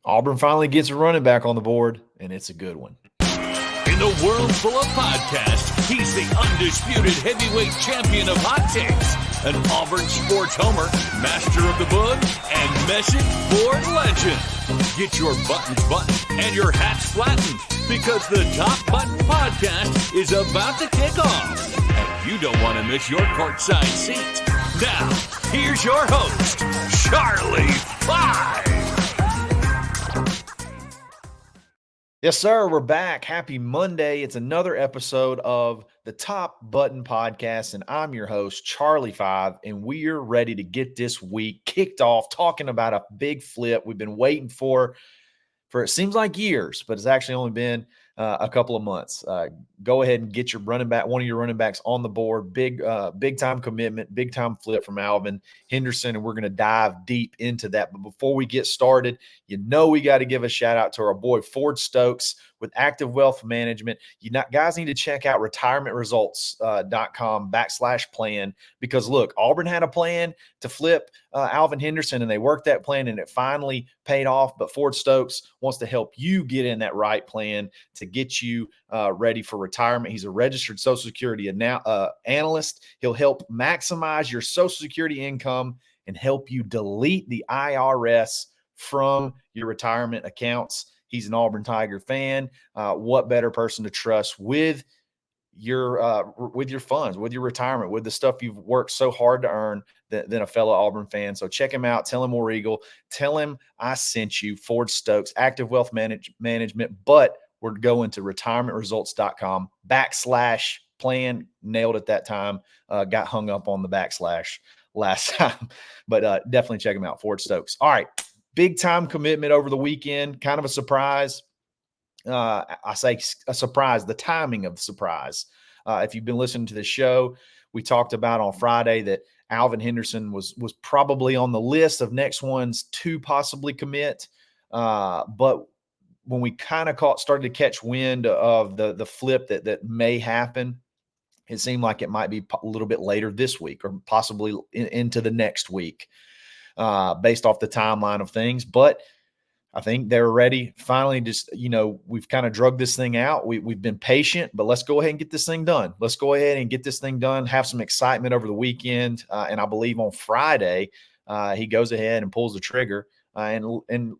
Auburn finally gets a running back on the board, and it's a good one. In a world full of podcasts, he's the undisputed heavyweight champion of hot takes, an Auburn sports homer, master of the book, and message board legend. Get your buttons buttoned and your hats flattened, because the Top Button Podcast is about to kick off, and you don't want to miss your courtside seat. Now, here's your host, Charlie 5. Yes, sir. We're back. Happy Monday. It's another episode of the Top Button Podcast, and I'm your host, Charlie 5, and we're ready to get this week kicked off talking about a big flip we've been waiting for it seems like years, but it's actually only been a couple of months. Go ahead and get your running back, one of your running backs on the board. Big time commitment, big time flip from Alvin Henderson, and we're going to dive deep into that. But before we get started, we got to give a shout out to our boy Ford Stokes with Active Wealth Management. Guys need to check out retirementresults.com/plan, because look, Auburn had a plan to flip Alvin Henderson, and they worked that plan, and it finally paid off. But Ford Stokes wants to help you get in that right plan to get you ready for retirement. He's a registered Social Security analyst. He'll help maximize your Social Security income and help you delete the IRS from your retirement accounts. He's an Auburn Tiger fan. What better person to trust with your funds, with your retirement, with the stuff you've worked so hard to earn than a fellow Auburn fan. So check him out. Tell him War Eagle. Tell him I sent you. Ford Stokes, Active Wealth Management. But we're going to retirementresults.com/plan. Nailed it that time. Got hung up on the backslash last time. But definitely check him out, Ford Stokes. All right. Big time commitment over the weekend. Kind of a surprise. I say a surprise, the timing of the surprise. If you've been listening to the show, we talked about on Friday that Alvin Henderson was probably on the list of next ones to possibly commit. But when we kind of started to catch wind of the flip that may happen, it seemed like it might be a little bit later this week or possibly into the next week, based off the timeline of things. But I think they're ready. Finally, we've kind of drug this thing out. We've been patient, but let's go ahead and get this thing done. Let's go ahead and get this thing done, have some excitement over the weekend. And I believe on Friday, he goes ahead and pulls the trigger and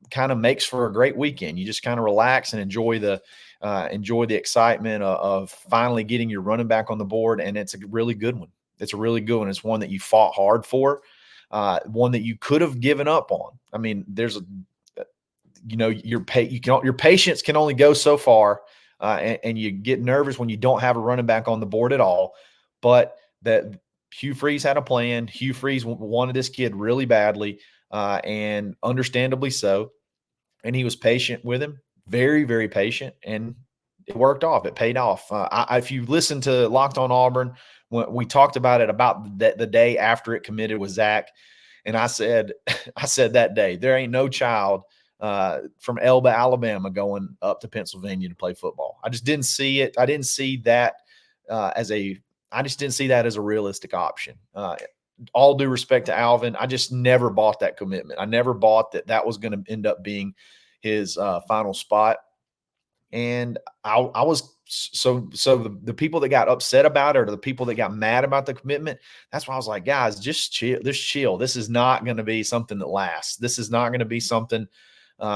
kind of makes for a great weekend. You just kind of relax and enjoy the excitement of finally getting your running back on the board. And it's a really good one. It's a really good one. It's one that you fought hard for, one that you could have given up on. I mean, your patience can only go so far, and you get nervous when you don't have a running back on the board at all. But that Hugh Freeze had a plan. Hugh Freeze wanted this kid really badly, and understandably so. And he was patient with him, very, very patient, and it worked off. It paid off. If you listen to Locked on Auburn, when we talked about it about the day after it committed with Zach, and I said that day, there ain't no child from Elba, Alabama, going up to Pennsylvania to play football. I just didn't see it. I didn't see that as a realistic option. All due respect to Alvin, I just never bought that commitment. I never bought that was going to end up being his final spot. And I was so the people that got upset about it, or the people that got mad about the commitment, that's why I was like, guys, just chill. This is not going to be something that lasts. This is not going to be something.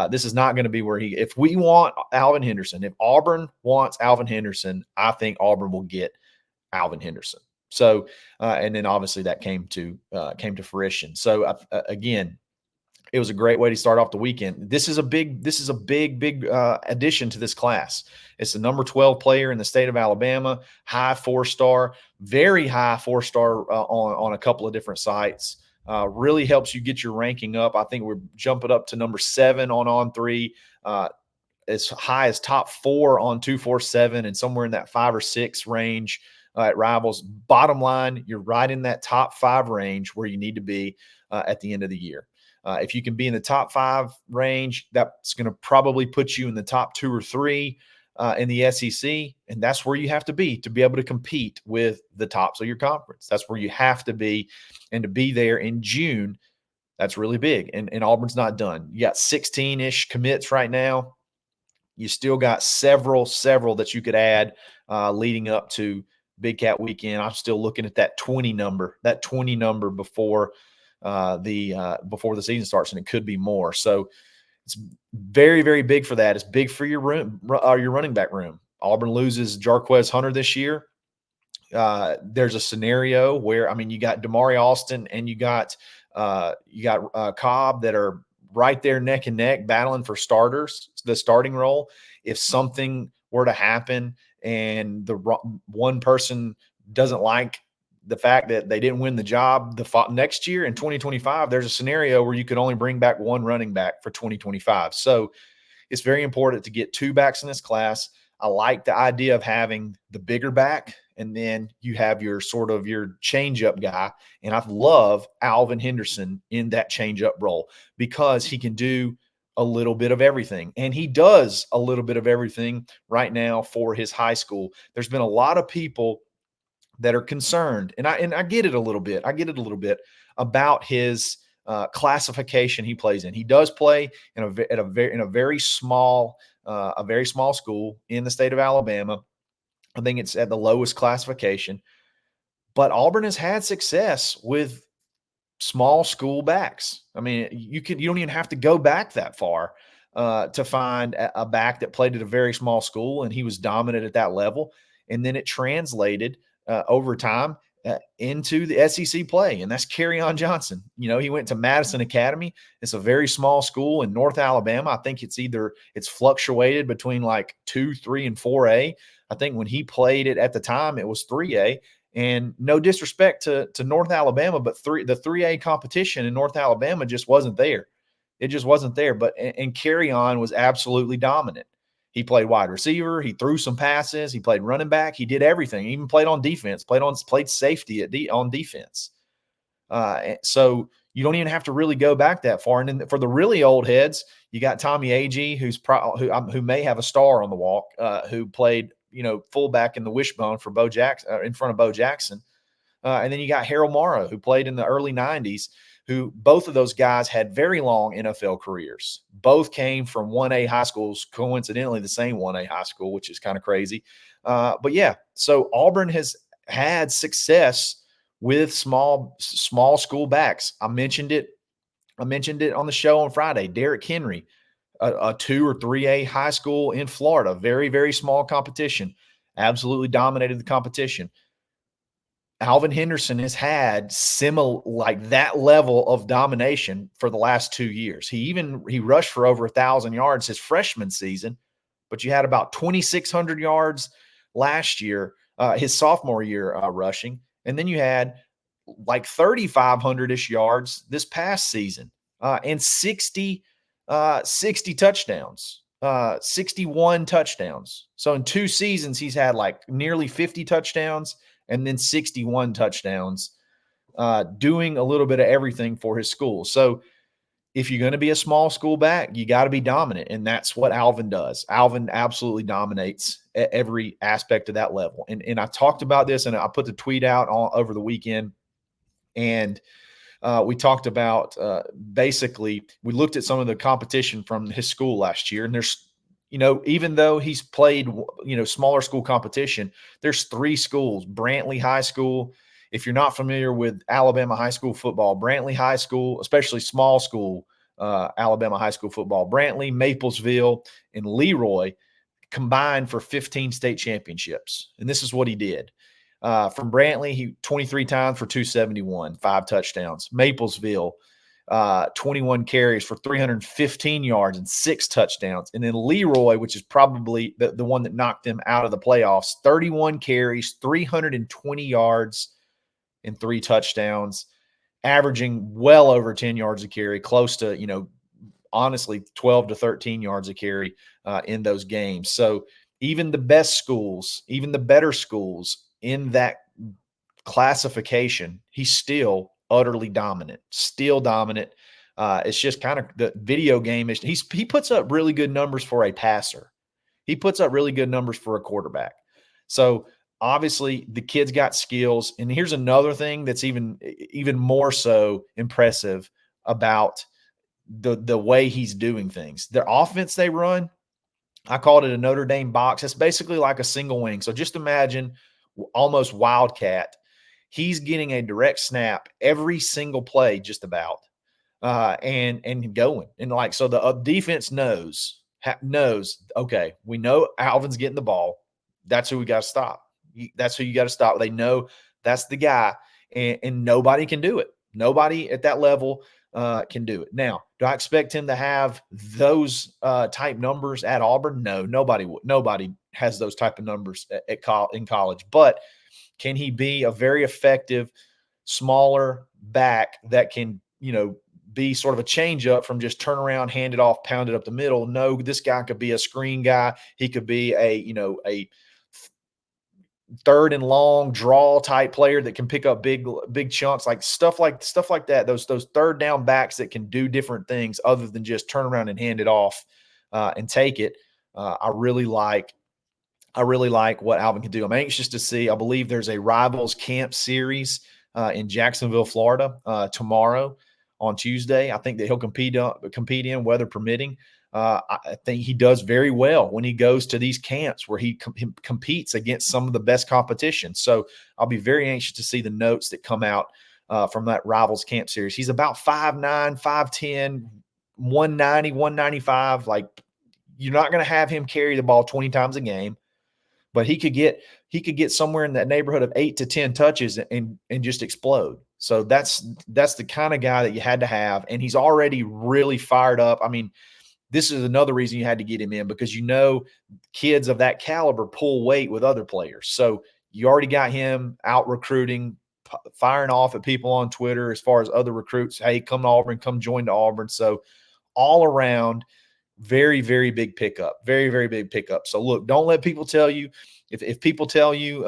This is not going to be where if we want Alvin Henderson, if Auburn wants Alvin Henderson, I think Auburn will get Alvin Henderson. So, and then obviously that came to fruition. So again, it was a great way to start off the weekend. This is a big addition to this class. It's the number 12 player in the state of Alabama, high 4-star, very high 4-star on a couple of different sites. Really helps you get your ranking up. I think we're jumping up to number 7 on On3, as high as top 4 on 247, and somewhere in that 5 or 6 range at Rivals. Bottom line, you're right in that top 5 range where you need to be at the end of the year. If you can be in the top 5 range, that's going to probably put you in the top 2 or 3 in the SEC, and that's where you have to be able to compete with the tops of your conference. That's where you have to be, and to be there in June, That's really big. And Auburn's not done. You got 16-ish commits right now. You still got several that you could add leading up to Big Cat Weekend. I'm still looking at that 20 number before before the season starts, and it could be more. So it's very, very big for that. It's big for your your running back room. Auburn loses Jarquez Hunter this year. There's a scenario where, I mean, you got Damari Alston and you got Cobb that are right there neck and neck battling for the starting role. If something were to happen and the one person doesn't like the fact that they didn't win the job the next year in 2025, there's a scenario where you could only bring back one running back for 2025. So it's very important to get two backs in this class. I like the idea of having the bigger back, and then you have your sort of your change-up guy. And I love Alvin Henderson in that change-up role because he can do a little bit of everything. And he does a little bit of everything right now for his high school. There's been a lot of people that are concerned, and I get it a little bit. I get it a little bit about his classification he plays in. He does play in a very small school in the state of Alabama. I think it's at the lowest classification. But Auburn has had success with small school backs. I mean, you don't even have to go back that far to find a back that played at a very small school, and he was dominant at that level. And then it translated over time into the SEC play, and that's Kerryon Johnson. You know, he went to Madison Academy. It's a very small school in North Alabama. I think it's fluctuated between like 2, 3, and 4A. I think when he played it at the time, it was 3A. And no disrespect to North Alabama, but the 3A competition in North Alabama just wasn't there. It just wasn't there. But and Kerryon was absolutely dominant. He played wide receiver. He threw some passes. He played running back. He did everything. He even played on defense. Played safety on defense. So you don't even have to really go back that far. And then for the really old heads, you got Tommy Agee, who may have a star on the walk, who played fullback in the wishbone for Bo Jackson, in front of Bo Jackson. And then you got Harold Morrow, who played in the early 90s, who both of those guys had very long NFL careers. Both came from 1A high schools, coincidentally the same 1A high school, which is kind of crazy. But yeah, so Auburn has had success with small school backs. I mentioned it on the show on Friday. Derrick Henry, a 2 or 3A high school in Florida, very, very small competition, absolutely dominated the competition. Alvin Henderson has had like that level of domination for the last 2 years. He rushed for over 1,000 yards his freshman season, but you had about 2,600 yards last year, his sophomore year rushing. And then you had like 3,500-ish yards this past season and 60 touchdowns, 61 touchdowns. So in 2 seasons, he's had like nearly 50 touchdowns and then 61 touchdowns, doing a little bit of everything for his school. So if you're going to be a small school back, you got to be dominant, and that's what Alvin does. Alvin absolutely dominates at every aspect of that level. And I talked about this, and I put the tweet out over the weekend, and we talked about basically we looked at some of the competition from his school last year, and there's even though he's played, smaller school competition, there's 3 schools. Brantley High School. If you're not familiar with Alabama high school football, Brantley High School, especially small school Alabama high school football, Brantley, Maplesville, and Leroy combined for 15 state championships. And this is what he did. From Brantley, he 23 times for 271, 5 touchdowns. Maplesville, 21 carries for 315 yards and 6 touchdowns. And then Leroy, which is probably the one that knocked them out of the playoffs, 31 carries, 320 yards and 3 touchdowns, averaging well over 10 yards a carry, close to, honestly, 12 to 13 yards a carry in those games. So even the best schools, even the better schools in that classification, he's still utterly dominant, still dominant. It's just kind of the video game is he puts up really good numbers for a passer. He puts up really good numbers for a quarterback. So obviously the kid's got skills. And here's another thing that's even more so impressive about the way he's doing things. Their offense they run, I called it a Notre Dame box. It's basically like a single wing. So just imagine almost wildcat. He's getting a direct snap every single play, just about, and going. And like, so the defense knows, okay, we know Alvin's getting the ball. That's who we got to stop. That's who you got to stop. They know that's the guy, and nobody can do it. Nobody at that level can do it. Now, do I expect him to have those type numbers at Auburn? No, nobody has those type of numbers in college. But can he be a very effective, smaller back that can, be sort of a change up from just turn around, hand it off, pound it up the middle? No, this guy could be a screen guy. He could be a third and long draw type player that can pick up big chunks, like stuff like that. Those third down backs that can do different things other than just turn around and hand it off and take it. I really like what Alvin can do. I'm anxious to see. I believe there's a Rivals Camp series in Jacksonville, Florida, tomorrow on Tuesday. I think that he'll compete in, weather permitting. I think he does very well when he goes to these camps where he competes against some of the best competition. So I'll be very anxious to see the notes that come out from that Rivals Camp series. He's about 5'9", 5'10", 190, 195. Like, you're not going to have him carry the ball 20 times a game, but he could get somewhere in that neighborhood of 8 to 10 touches and just explode. So that's the kind of guy that you had to have, and he's already really fired up. I mean, this is another reason you had to get him in, because kids of that caliber pull weight with other players. So you already got him out recruiting, firing off at people on Twitter as far as other recruits. Hey, come to Auburn, come join to Auburn. So all around, very, very big pickup. Very, very big pickup. So look, don't let people tell you, if people tell you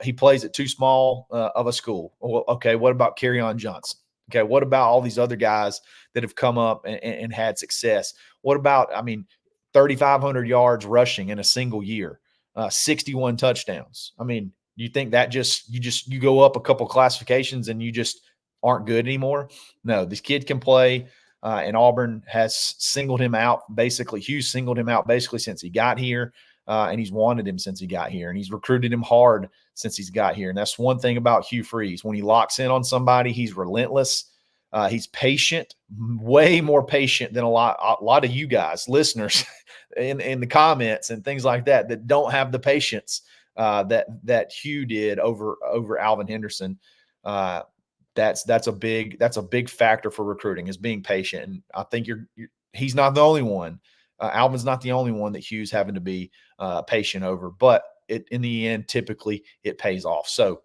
he plays at too small of a school. Well, okay, what about Kerryon Johnson? Okay, what about all these other guys that have come up and had success? What about, 3,500 yards rushing in a single year, 61 touchdowns? I mean, you think that you go up a couple classifications and you just aren't good anymore? No, this kid can play, and Auburn has singled him out. Basically, Hughes singled him out basically since he got here, and he's wanted him since he got here, and he's recruited him hard since he's got here. And that's one thing about Hugh Freeze. When he locks in on somebody, he's relentless. He's patient, way more patient than a lot of you guys, listeners, in the comments and things like that don't have the patience that Hugh did over Alvin Henderson. That's a big factor for recruiting, is being patient. And I think he's not the only one. Alvin's not the only one that Hugh's having to be patient over, but in the end, typically it pays off. So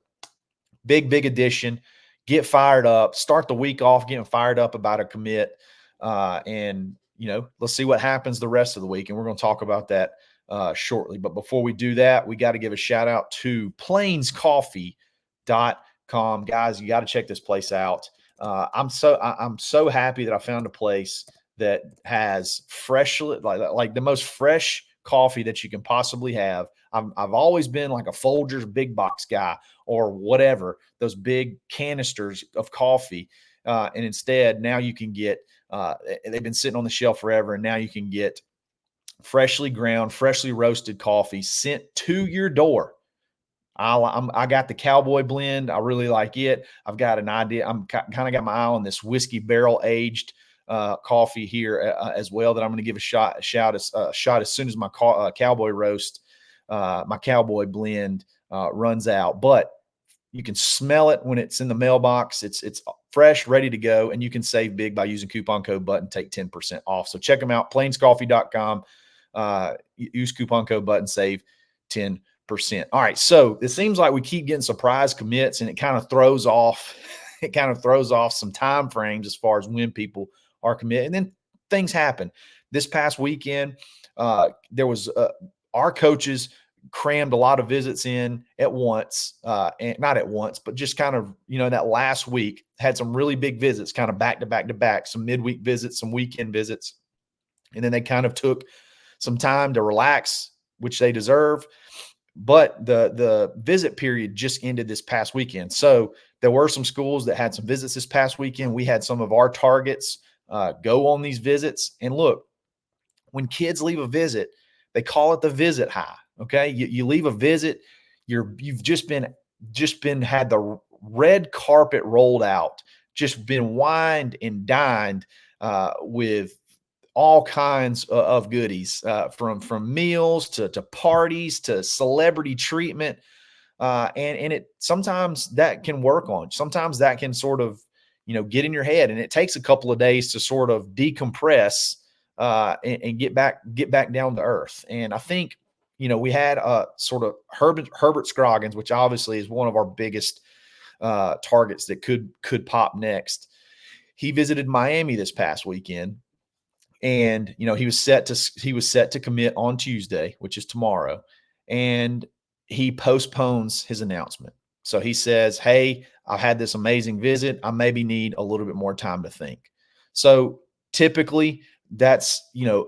big addition. Get fired up. Start the week off getting fired up about a commit, and let's see what happens the rest of the week. And we're going to talk about that shortly. But before we do that, we got to give a shout out to plainscoffee.com. Guys, you got to check this place out. I'm so happy that I found a place that has fresh, like the most fresh coffee that you can possibly have. I've always been like a Folgers big box guy, or whatever, those big canisters of coffee. And instead, now you can get, they've been sitting on the shelf forever, and now you can get freshly ground, freshly roasted coffee sent to your door. I got the Cowboy blend. I really like it. I've got an idea. I'm kind of got my eye on this whiskey barrel aged coffee here as well, that I'm going to give a shot as soon as my Cowboy roast, my Cowboy blend runs out. But you can smell it when it's in the mailbox. It's fresh, ready to go, and you can save big by using coupon code BUTTON, take 10% off. So check them out, plainscoffee.com. Use coupon code BUTTON, save 10%. All right, so it seems like we keep getting surprise commits, and it kind of throws off some time frames as far as when people are committed, and then things happen. This past weekend, there was our coaches crammed a lot of visits in at once, and not at once, but just kind of, that last week had some really big visits, kind of back to back to back, some midweek visits, some weekend visits. And then they kind of took some time to relax, which they deserve. But the visit period just ended this past weekend. So there were some schools that had some visits this past weekend. We had some of our targets go on these visits. And look, when kids leave a visit, they call it the visit high. Okay. You leave a visit, you've just been had the red carpet rolled out, just been wined and dined with all kinds of goodies, from meals to parties to celebrity treatment. And it sometimes that can work on. Sometimes that can sort of, get in your head, and it takes a couple of days to sort of decompress and get back down to earth. And I think, we had sort of Herbert Scroggins, which obviously is one of our biggest targets that could pop next. He visited Miami this past weekend, and he was set to commit on Tuesday, which is tomorrow, and he postpones his announcement. So he says, "Hey, I've had this amazing visit. I maybe need a little bit more time to think." So typically, that's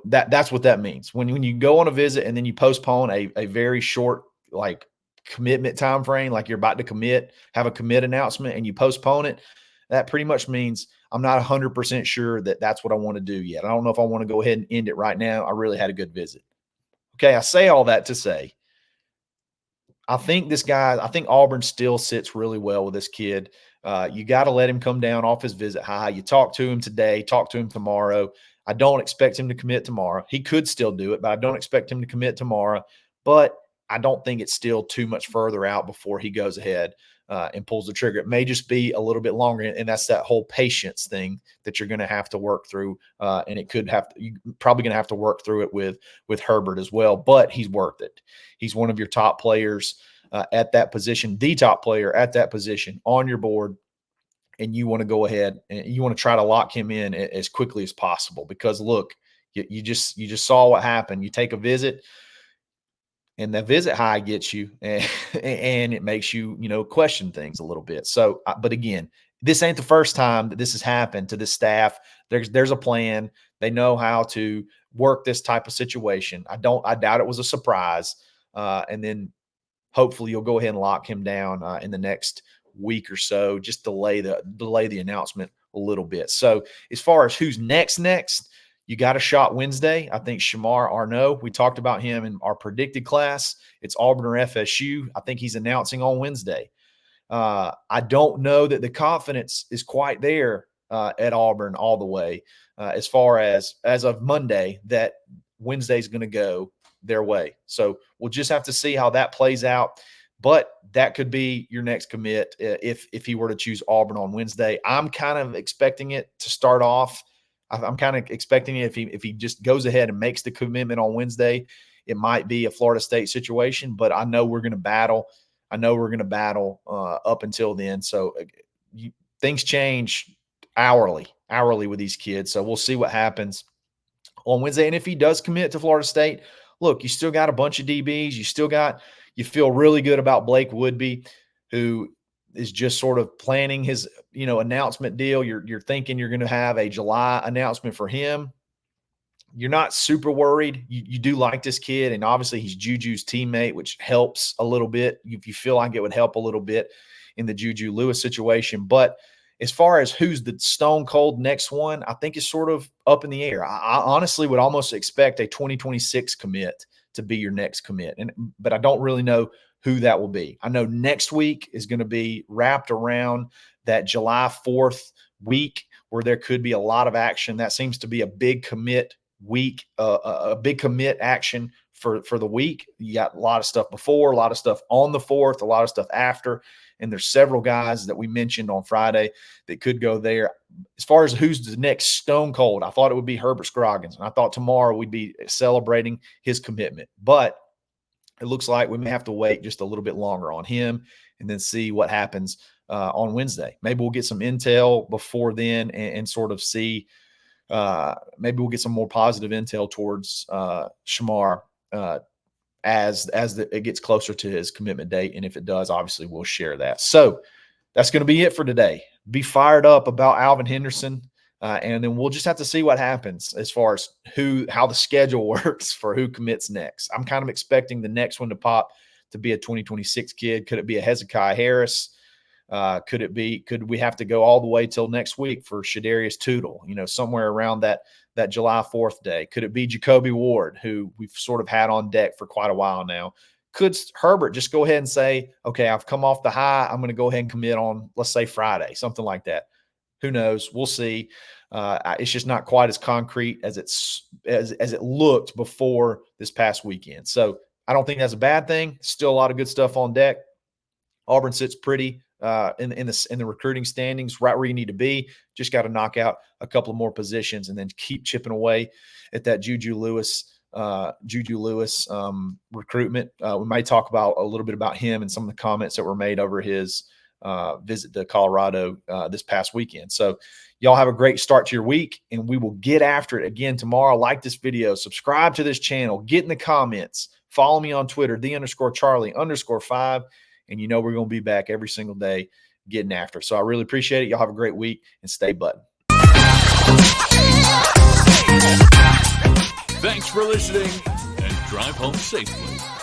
that's what that means. When you go on a visit and then you postpone a very short commitment time frame, like you're about to have a commit announcement, and you postpone it, that pretty much means I'm not 100% sure that that's what I want to do yet. I don't know if I want to go ahead and end it right now. I really had a good visit. Okay, I say all that to say, I think Auburn still sits really well with this kid. You got to let him come down off his visit high. You talk to him today, talk to him tomorrow. I don't expect him to commit tomorrow. He could still do it, but I don't expect him to commit tomorrow. But I don't think it's still too much further out before he goes ahead and pulls the trigger. It may just be a little bit longer, and that's that whole patience thing that you're going to have to work through. And you're probably going to have to work through it with Herbert as well. But he's worth it. He's one of your top players at that position, the top player at that position on your board. And you want to go ahead and you want to try to lock him in as quickly as possible, because look, you just saw what happened. You take a visit, and the visit high gets you, and it makes you, question things a little bit. So, but again, this ain't the first time that this has happened to this staff. There's a plan. They know how to work this type of situation. I doubt it was a surprise. And then hopefully you'll go ahead and lock him down in the next week or so. Just delay the announcement a little bit. So as far as who's next, you got a shot Wednesday. I think Shamar Arnaud, we talked about him in our predicted class. It's Auburn or FSU. I think he's announcing on Wednesday. I don't know that the confidence is quite there at Auburn all the way as far as of Monday that Wednesday's going to go their way. So we'll just have to see how that plays out. But that could be your next commit if he were to choose Auburn on Wednesday. I'm kind of expecting it to start off. I'm kind of expecting it if he just goes ahead and makes the commitment on Wednesday, it might be a Florida State situation. But I know we're going to battle. Up until then. So things change hourly with these kids. So we'll see what happens on Wednesday. And if he does commit to Florida State, look, you still got a bunch of DBs. You feel really good about Blake Woodby, who is just sort of planning his, announcement deal. You're thinking you're going to have a July announcement for him. You're not super worried. You do like this kid, and obviously he's Juju's teammate, which helps a little bit. You feel like it would help a little bit in the Juju Lewis situation. But as far as who's the stone cold next one, I think it's sort of up in the air. I honestly would almost expect a 2026 commit to be your next commit. But I don't really know who that will be. I know next week is going to be wrapped around that July 4th week where there could be a lot of action. That seems to be a big commit week, a big commit action for the week. You got a lot of stuff before, a lot of stuff on the 4th, a lot of stuff after. And there's several guys that we mentioned on Friday that could go there. As far as who's the next stone cold, I thought it would be Herbert Scroggins. And I thought tomorrow we'd be celebrating his commitment. But it looks like we may have to wait just a little bit longer on him and then see what happens on Wednesday. Maybe we'll get some intel before then and sort of see maybe we'll get some more positive intel towards Shamar as it gets closer to his commitment date. And if it does, obviously we'll share that. So that's going to be it for today. Be fired up about Alvin Henderson. And then we'll just have to see what happens as far as how the schedule works for who commits next. I'm kind of expecting the next one to pop to be a 2026 kid. Could it be a Hezekiah Harris? Could we have to go all the way till next week for Shadarius Tootle, somewhere around that July 4th day? Could it be Jacoby Ward, who we've sort of had on deck for quite a while now? Could Herbert just go ahead and say, okay, I've come off the high, I'm going to go ahead and commit on, let's say, Friday, something like that? Who knows? We'll see. It's just not quite as concrete as it looked before this past weekend. So I don't think that's a bad thing. Still a lot of good stuff on deck. Auburn sits pretty in the recruiting standings, right where you need to be. Just got to knock out a couple of more positions and then keep chipping away at that Juju Lewis recruitment. We might talk about a little bit about him and some of the comments that were made over his visit to Colorado this past weekend. So y'all have a great start to your week, and we will get after it again tomorrow. Like this video, subscribe to this channel, get in the comments, follow me on Twitter, _Charlie_5. And we're going to be back every single day getting after. So I really appreciate it. Y'all have a great week and stay buttoned. Thanks for listening and drive home safely.